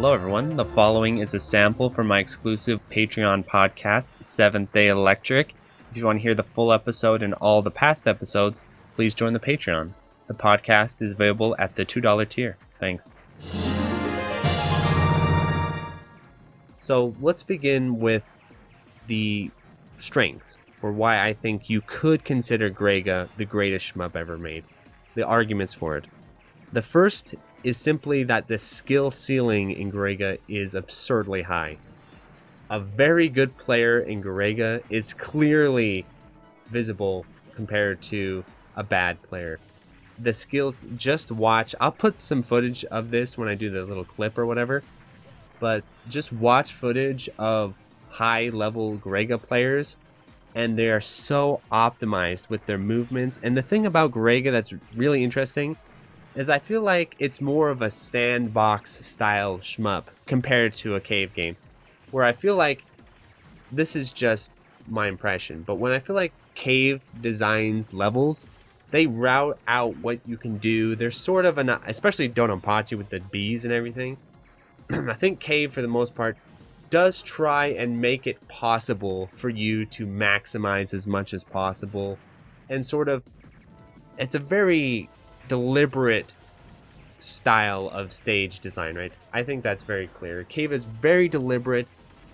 Hello everyone, the following is a sample from my exclusive Patreon podcast, Seventh Day Electric. If you want to hear the full episode and all the past episodes, please join the Patreon. The podcast is available at the $2 tier. Thanks. So let's begin with the strengths for why I think you could consider Garegga the greatest shmup ever made. The arguments for it. The first is simply that the skill ceiling in Garegga is absurdly high. A very good player in Garegga is clearly visible compared to a bad player. The skills, just watch. I'll put some footage of this when I do the little clip or whatever, but just watch footage of high level Garegga players, and they are so optimized with their movements. And the thing about Garegga that's really interesting is I feel like it's more of a sandbox style shmup compared to a cave game, where I feel like, this is just my impression, but when I feel like cave designs levels, they route out what you can do. There's sort of an, especially Dononpachi with the bees and everything, I think cave for the most part does try and make it possible for you to maximize as much as possible, and sort of, it's a very deliberate style of stage design, right? I think that's very clear. Cave is very deliberate,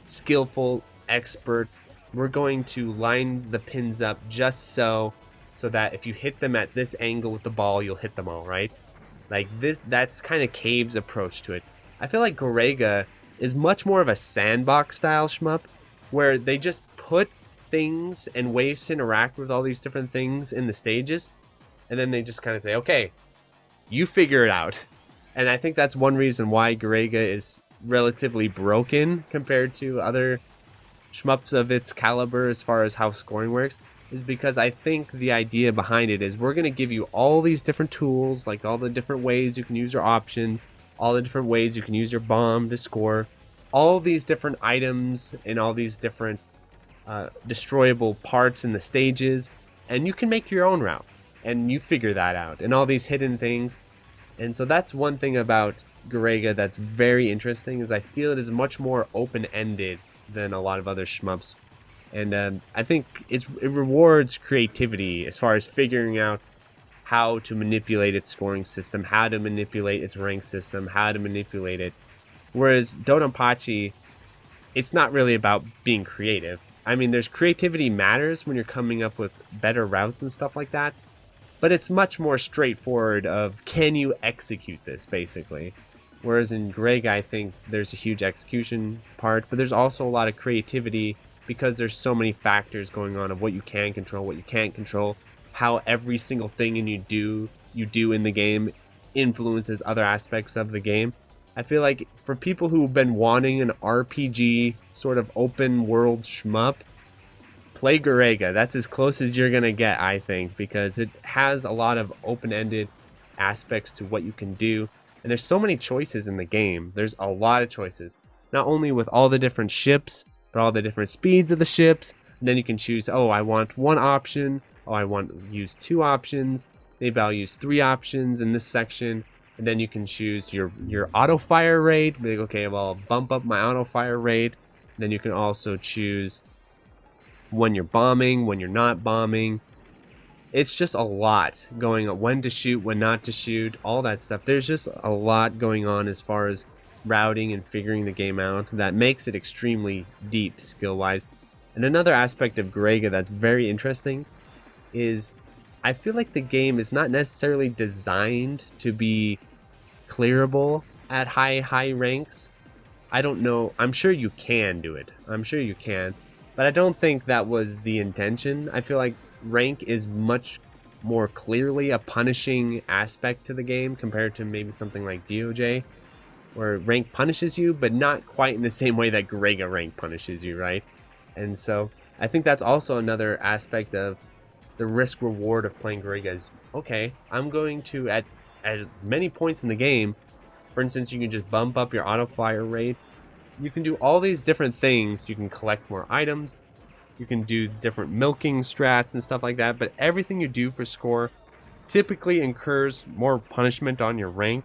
skillful, expert. We're going to line the pins up just so that if you hit them at this angle with the ball, you'll hit them all, right? Like this, that's kind of Cave's approach to it. I feel like Garegga is much more of a sandbox style shmup, where they just put things and ways to interact with all these different things in the stages, and then they just kind of say, okay, you figure it out. And I think that's one reason why Garegga is relatively broken compared to other shmups of its caliber as far as how scoring works, is because I think the idea behind it is we're going to give you all these different tools, like all the different ways you can use your options, all the different ways you can use your bomb to score, all these different items and all these different destroyable parts in the stages, and you can make your own route. And you figure that out, and all these hidden things. And so that's one thing about Garegga that's very interesting, is I feel it is much more open-ended than a lot of other shmups. And I think it rewards creativity as far as figuring out how to manipulate its scoring system, how to manipulate its rank system, how to manipulate it. Whereas Dononpachi, it's not really about being creative. I mean, there's creativity matters when you're coming up with better routes and stuff like that, but it's much more straightforward of, can you execute this, basically. Whereas in Garegga, I think there's a huge execution part, but there's also a lot of creativity because there's so many factors going on of what you can control, what you can't control, how every single thing you do in the game influences other aspects of the game. I feel like for people who've been wanting an RPG sort of open world shmup, play Garegga. That's as close as you're gonna get, I think, because it has a lot of open-ended aspects to what you can do, and there's so many choices in the game. There's a lot of choices, not only with all the different ships, but all the different speeds of the ships. And then you can choose, oh, I want one option, oh, I want to use two options, maybe I'll use three options in this section. And then you can choose your auto fire rate. Like, okay, well, I'll bump up my auto fire rate. And then you can also choose when you're bombing, when you're not bombing. It's just a lot going on. When to shoot, when not to shoot, all that stuff. There's just a lot going on as far as routing and figuring the game out that makes it extremely deep skill-wise. And another aspect of Garegga that's very interesting is I feel like the game is not necessarily designed to be clearable at high ranks. I don't know. I'm sure you can do it. I'm sure you can. But I don't think that was the intention. I feel like rank is much more clearly a punishing aspect to the game compared to maybe something like DOJ, where rank punishes you, but not quite in the same way that Garegga rank punishes you, right? And so I think that's also another aspect of the risk reward of playing Garegga is, okay, I'm going to, at many points in the game, for instance, you can just bump up your auto fire rate. You can do all these different things. You can collect more items. You can do different milking strats and stuff like that. But everything you do for score typically incurs more punishment on your rank.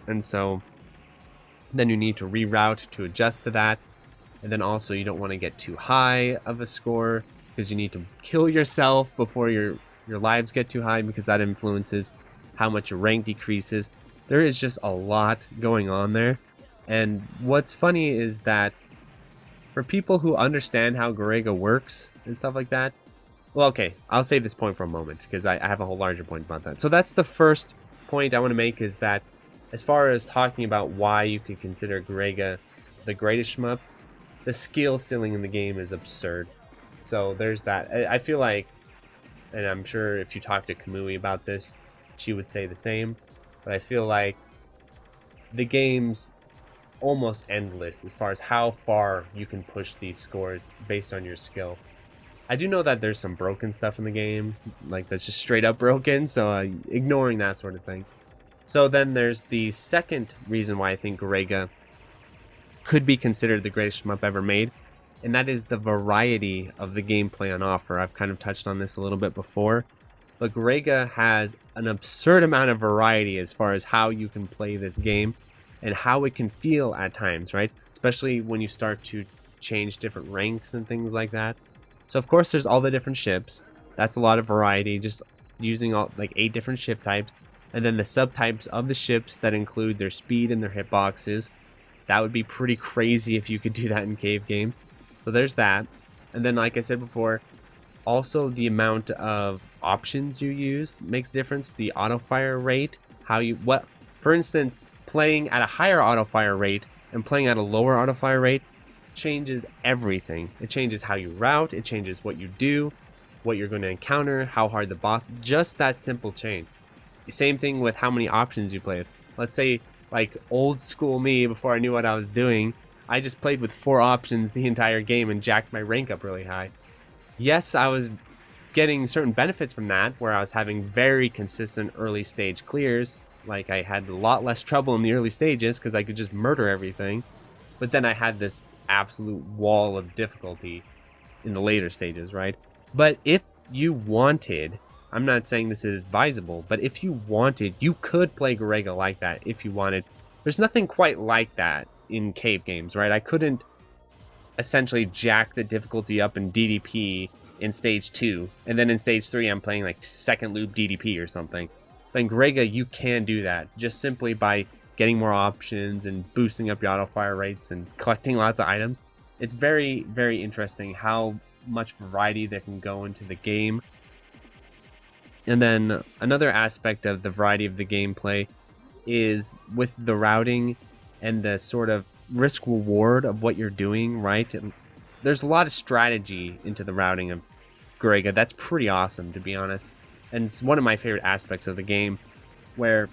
And so Then you need to reroute to adjust to that. And then also you don't want to get too high of a score because you need to kill yourself before your lives get too high, because that influences how much your rank decreases. There is just a lot going on there. And what's funny is that for people who understand how Garegga works and stuff like that, well, okay, I'll save this point for a moment because I have a whole larger point about that. So that's the first point I want to make, is that as far as talking about why you could consider Garegga the greatest shmup, the skill ceiling in the game is absurd. So there's that. I feel like, and I'm sure if you talk to Kamui about this, she would say the same, but I feel like the game's almost endless as far as how far you can push these scores based on your skill. I do know that there's some broken stuff in the game, like that's just straight up broken, so ignoring that sort of thing. So then there's the second reason why I think Garegga could be considered the greatest shmup ever made, and that is the variety of the gameplay on offer. I've kind of touched on this a little bit before, but Garegga has an absurd amount of variety as far as how you can play this game and how it can feel at times, right? Especially when you start to change different ranks and things like that. So of course there's all the different ships. That's a lot of variety, just using all like 8 different ship types, and then the subtypes of the ships that include their speed and their hitboxes. That would be pretty crazy if you could do that in cave games. So there's that. And then, like I said before, also the amount of options you use makes a difference. The auto fire rate, for instance, playing at a higher auto fire rate and playing at a lower auto fire rate changes everything. It changes how you route, it changes what you do, what you're going to encounter, how hard the boss, just that simple change. Same thing with how many options you play with. Let's say, like old school me, before I knew what I was doing, I just played with 4 options the entire game and jacked my rank up really high. Yes, I was getting certain benefits from that, where I was having very consistent early stage clears. Like I had a lot less trouble in the early stages because I could just murder everything. But then I had this absolute wall of difficulty in the later stages, right? But if you wanted, I'm not saying this is advisable, but if you wanted, you could play Garegga like that if you wanted. There's nothing quite like that in cave games, right? I couldn't essentially jack the difficulty up in DDP in stage 2, and then in stage 3 I'm playing like second loop DDP or something. But in Garegga you can do that just simply by getting more options and boosting up your auto fire rates and collecting lots of items. It's very, very interesting how much variety that can go into the game. And then another aspect of the variety of the gameplay is with the routing and the sort of risk reward of what you're doing, right? And there's a lot of strategy into the routing of Garegga. That's pretty awesome, to be honest. And it's one of my favorite aspects of the game, where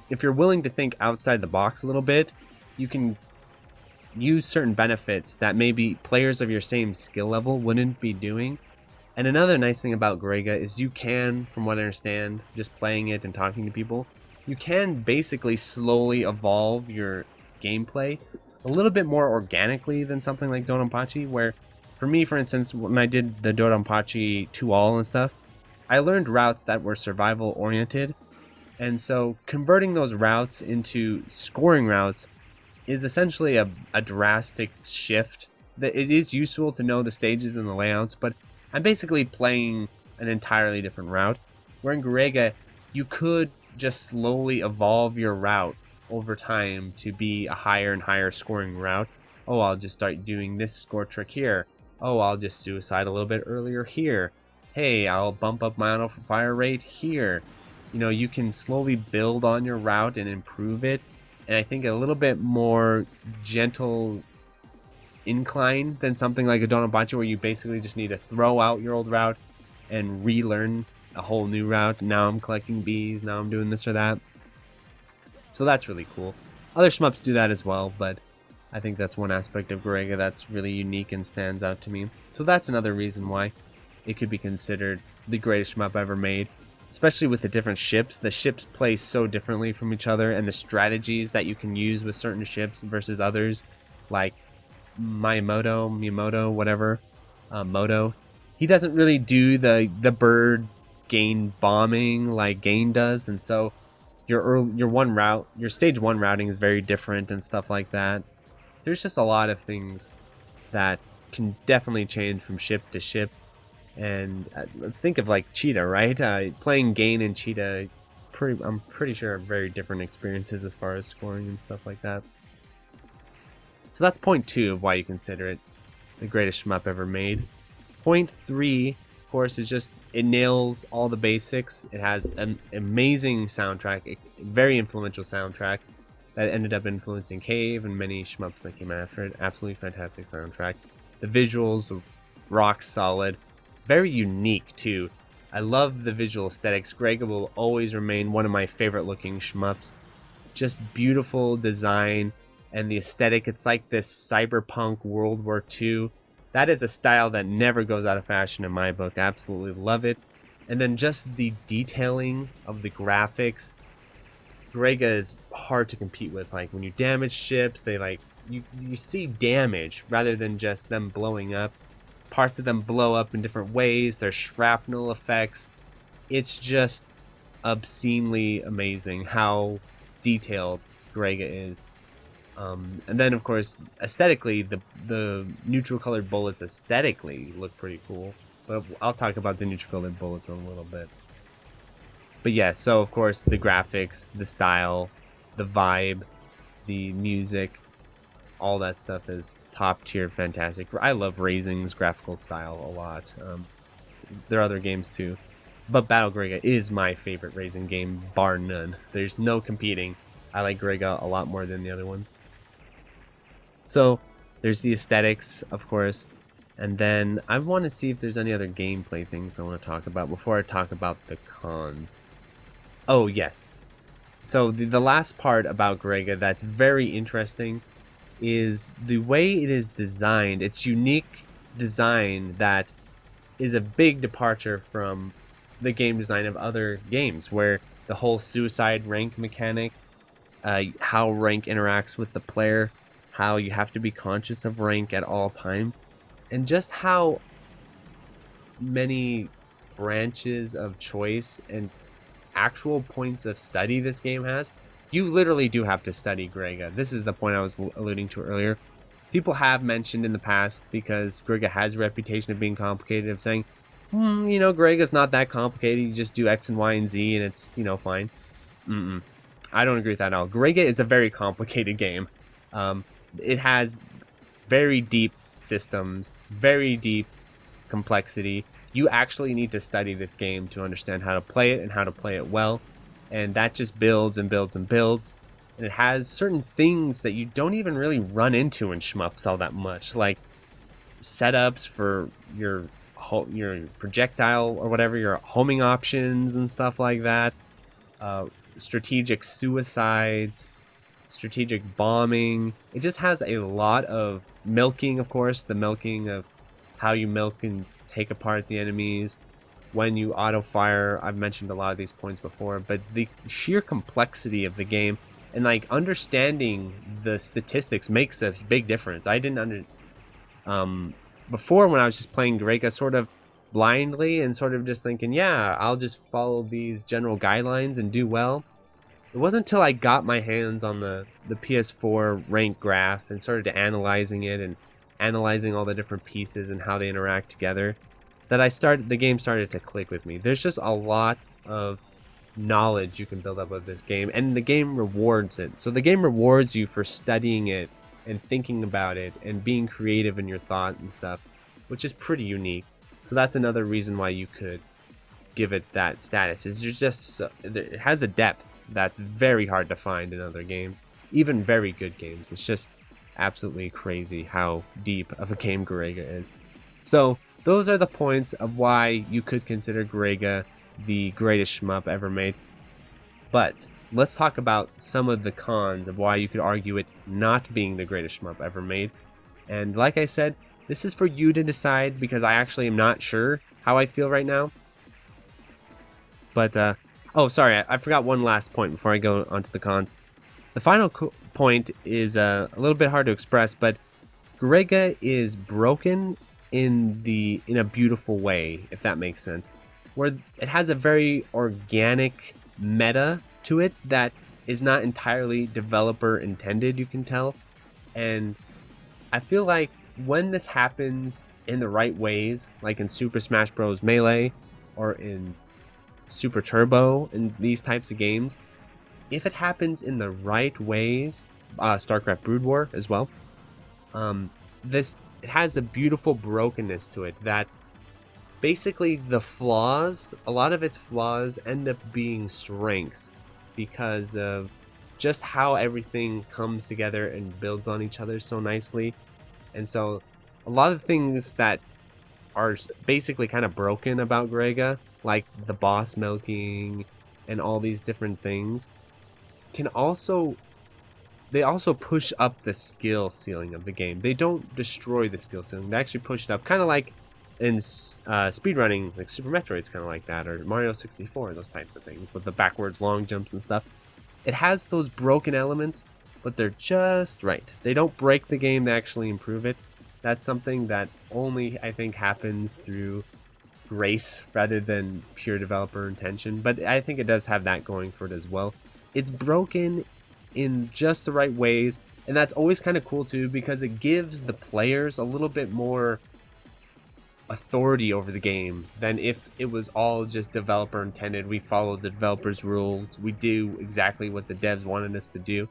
if you're willing to think outside the box a little bit, you can use certain benefits that maybe players of your same skill level wouldn't be doing. And another nice thing about Garegga is you can, from what I understand, just playing it and talking to people, you can basically slowly evolve your gameplay a little bit more organically than something like Dodonpachi, where for me, for instance, when I did the Dodonpachi 2-all and stuff, I learned routes that were survival oriented, and so converting those routes into scoring routes is essentially a drastic shift. That it is useful to know the stages and the layouts, but I'm basically playing an entirely different route, where in Garegga you could just slowly evolve your route over time to be a higher and higher scoring route. Oh, I'll just start doing this score trick here. Oh, I'll just suicide a little bit earlier here. Hey, I'll bump up my auto fire rate here. You know, you can slowly build on your route and improve it. And I think a little bit more gentle incline than something like a Dodonpachi, where you basically just need to throw out your old route and relearn a whole new route. Now I'm collecting bees, now I'm doing this or that. So that's really cool. Other shmups do that as well, but I think that's one aspect of Garegga that's really unique and stands out to me. So that's another reason why it could be considered the greatest shmup ever made, especially with the different ships. The ships play so differently from each other, and the strategies that you can use with certain ships versus others, like Miyamoto, whatever, Moto. He doesn't really do the bird gain bombing like Gain does, and so your stage 1 routing is very different and stuff like that. There's just a lot of things that can definitely change from ship to ship. And think of like Cheetah, right? Playing Gain and Cheetah, I'm pretty sure are very different experiences as far as scoring and stuff like that. So that's point 2 of why you consider it the greatest shmup ever made. Point 3, of course, is just it nails all the basics. It has an amazing soundtrack, a very influential soundtrack that ended up influencing Cave and many shmups that came after it. Absolutely fantastic soundtrack. The visuals, rock solid. Very unique, too. I love the visual aesthetics. Garegga will always remain one of my favorite looking shmups. Just beautiful design and the aesthetic. It's like this cyberpunk World War II. That is a style that never goes out of fashion in my book. I absolutely love it. And then just the detailing of the graphics. Garegga is hard to compete with. Like when you damage ships, they like you see damage rather than just them blowing up. Parts of them blow up in different ways. There's shrapnel effects. It's just obscenely amazing how detailed Garegga is. And then, of course, aesthetically, the neutral colored bullets aesthetically look pretty cool. But I'll talk about the neutral colored bullets in a little bit. But yeah, so of course, the graphics, the style, the vibe, the music, all that stuff is top tier fantastic. I love Raising's graphical style a lot. There are other games too. But Battle Garegga is my favorite Raising game, bar none. There's no competing. I like Garegga a lot more than the other ones. So, there's the aesthetics, of course. And then I want to see if there's any other gameplay things I want to talk about before I talk about the cons. Oh, yes. So, the last part about Garegga that's very interesting is the way it is designed. It's unique design that is a big departure from the game design of other games, where the whole suicide rank mechanic, how rank interacts with the player, how you have to be conscious of rank at all time, and just how many branches of choice and actual points of study this game has. You literally do have to study Garegga. This is the point I was alluding to earlier. People have mentioned in the past, because Garegga has a reputation of being complicated, of saying, Garegga's not that complicated. You just do X and Y and Z and it's, fine. I don't agree with that at all. Garegga is a very complicated game. It has very deep systems, very deep complexity. You actually need to study this game to understand how to play it and how to play it well. And that just builds and builds and builds. And it has certain things that you don't even really run into in shmups all that much, like setups for your projectile or whatever, your homing options and stuff like that. Strategic suicides, strategic bombing. It just has a lot of milking, of course, the milking of how you milk and take apart the enemies, when you auto fire. I've mentioned a lot of these points before, but the sheer complexity of the game and like understanding the statistics makes a big difference. I didn't before, when I was just playing Garegga sort of blindly and sort of just thinking, yeah, I'll just follow these general guidelines and do well. It wasn't until I got my hands on the PS4 rank graph and started analyzing it and analyzing all the different pieces and how they interact together that the game started to click with me. There's just a lot of knowledge you can build up of this game, and the game rewards it. So the game rewards you for studying it and thinking about it and being creative in your thought and stuff, which is pretty unique. So that's another reason why you could give it that status. It has a depth that's very hard to find in other games, even very good games. It's just absolutely crazy how deep of a game Garegga is. So those are the points of why you could consider Garegga the greatest shmup ever made. But let's talk about some of the cons of why you could argue it not being the greatest shmup ever made. And like I said, this is for you to decide, because I actually am not sure how I feel right now. But, oh, sorry, I forgot one last point before I go on to the cons. The final point is a little bit hard to express, but Garegga is broken in a beautiful way, if that makes sense. Where it has a very organic meta to it that is not entirely developer intended, you can tell. And I feel like when this happens in the right ways, like in Super Smash Bros. Melee or in Super Turbo and these types of games, if it happens in the right ways, StarCraft Brood War as well, this it has a beautiful brokenness to it that basically a lot of its flaws end up being strengths because of just how everything comes together and builds on each other so nicely. And so a lot of things that are basically kind of broken about Garegga, like the boss milking and all these different things, can also they also push up the skill ceiling of the game. They don't destroy the skill ceiling. They actually push it up, kind of like in speedrunning, like Super Metroid's kind of like that, or Mario 64, those types of things, with the backwards long jumps and stuff. It has those broken elements, but they're just right. They don't break the game, they actually improve it. That's something that only, I think, happens through grace rather than pure developer intention, but I think it does have that going for it as well. It's broken in just the right ways, and that's always kind of cool too, because it gives the players a little bit more authority over the game than if it was all just developer intended. We follow the developers rules, we do exactly what the devs wanted us to do.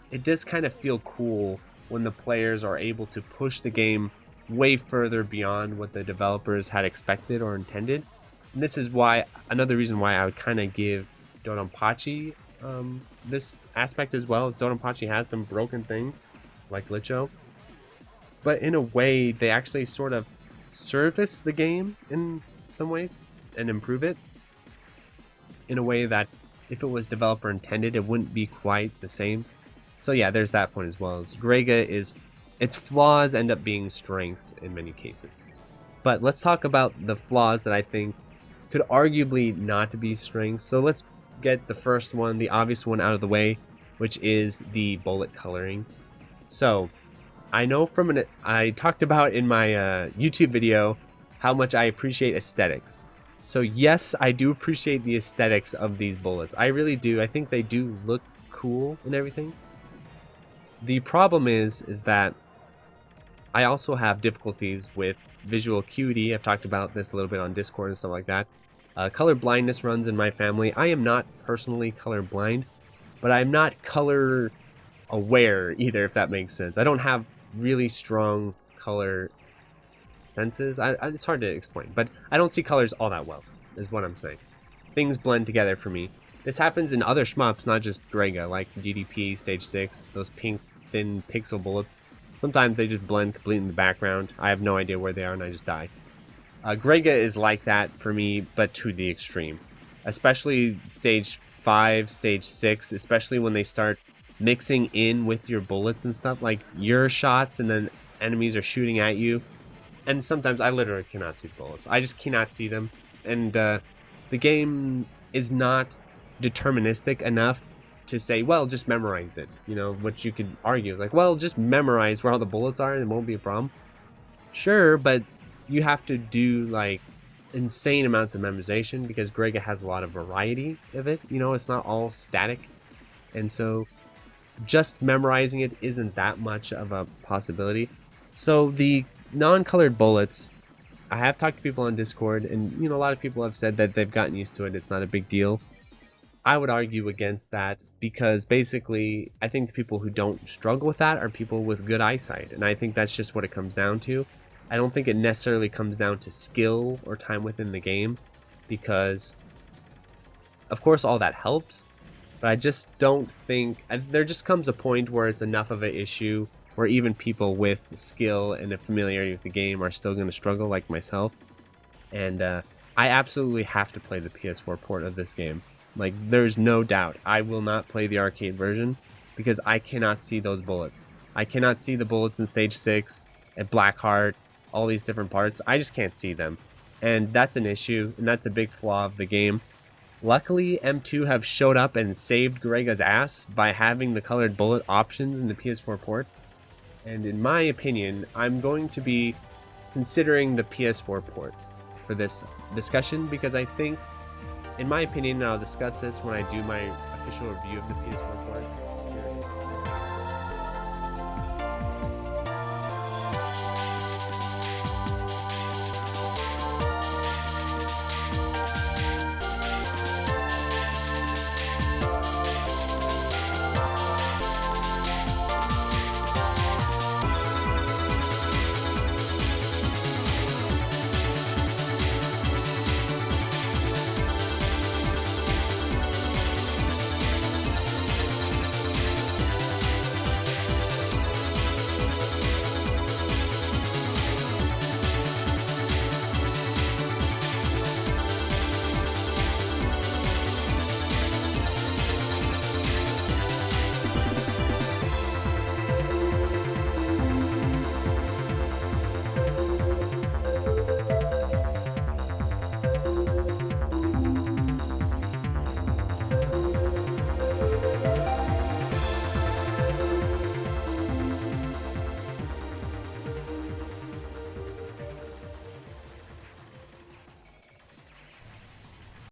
It does kind of feel cool when the players are able to push the game way further beyond what the developers had expected or intended. And this is why, another reason why I would kind of give Dodonpachi this aspect as well, as Dodonpachi has some broken things like Licho, but in a way they actually sort of service the game in some ways and improve it in a way that if it was developer intended it wouldn't be quite the same. So yeah, there's that point as well. As Garegga is, its flaws end up being strengths in many cases. But let's talk about the flaws that I think could arguably not be strengths. So let's get the first one, the obvious one, out of the way, which is the bullet coloring. So I know I talked about in my YouTube video how much I appreciate aesthetics. So yes, I do appreciate the aesthetics of these bullets. I really do. I think they do look cool and everything. The problem is that I also have difficulties with visual acuity. I've talked about this a little bit on Discord and stuff like that. Color blindness runs in my family. I am not personally color blind, but I'm not color aware either, if that makes sense. I don't have really strong color senses. It's hard to explain, but I don't see colors all that well, is what I'm saying. Things blend together for me. This happens in other shmups, not just Garegga, like DDP, Stage 6, those pink, thin pixel bullets. Sometimes they just blend completely in the background. I have no idea where they are and I just die. Garegga is like that for me, but to the extreme. Especially Stage 5, Stage 6, especially when they start mixing in with your bullets and stuff, like your shots and then enemies are shooting at you. And sometimes I literally cannot see the bullets. I just cannot see them. And the game is not deterministic enough to say, well, just memorize it. You know, which you could argue, like, well, just memorize where all the bullets are and it won't be a problem. Sure, but you have to do like insane amounts of memorization because Garegga has a lot of variety of it. You know, it's not all static. And so just memorizing it isn't that much of a possibility. So the non-colored bullets, I have talked to people on Discord, and you know, a lot of people have said that they've gotten used to it. It's not a big deal. I would argue against that because basically I think the people who don't struggle with that are people with good eyesight, and I think that's just what it comes down to. I don't think it necessarily comes down to skill or time within the game, because of course all that helps, but I just don't think there just comes a point where it's enough of an issue where even people with skill and a familiarity with the game are still going to struggle, like myself. And I absolutely have to play the PS4 port of this game. Like, there's no doubt I will not play the arcade version because I cannot see those bullets. I cannot see the bullets in Stage 6 at Blackheart, all these different parts. I just can't see them. And that's an issue, and that's a big flaw of the game. Luckily, M2 have showed up and saved Garegga's ass by having the colored bullet options in the PS4 port. And in my opinion, I'm going to be considering the PS4 port for this discussion because I think, in my opinion, and I'll discuss this when I do my official review of the PS4 part.